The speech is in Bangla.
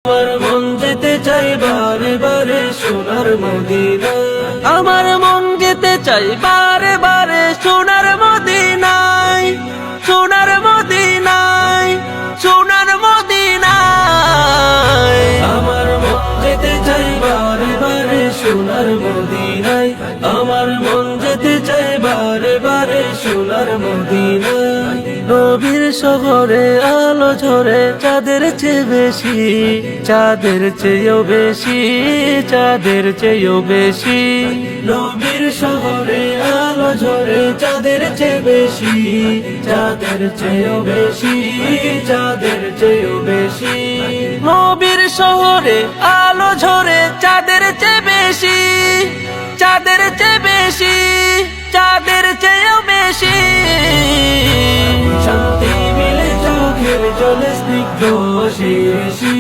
আমার মন যেতে চাই বারে বারে সোনার মদিনায়। আমার মন যেতে চাই বারে বারে সোনার মদিনায়, সোনার মদিনায়, সোনার মদিনায়। আমার মন যেতে চাই বারে বারে সোনার মদিনায়। আমার মন যেতে চাই বারে বারে সোনার মদিনায়। নবীর শহরে আলো ঝরে চাঁদের চেয়ে বেশি, চাঁদের চেয়েও বেশি, চাঁদের চেয়েও বেশি। নবীর শহরে আলো ঝরে চাঁদের চেয়ে বেশি, চাঁদের চেয়েও বেশি, চাঁদের চেয়েও বেশি। নবীর শহরে আলো ঝরে চাঁদের চেয়ে বেশি, চাঁদের চেয়ে বেশি, চাঁদের চেয়েও বেশি। শান্তি মিলে চোখের জলে স্নিগ্ধ শিশি,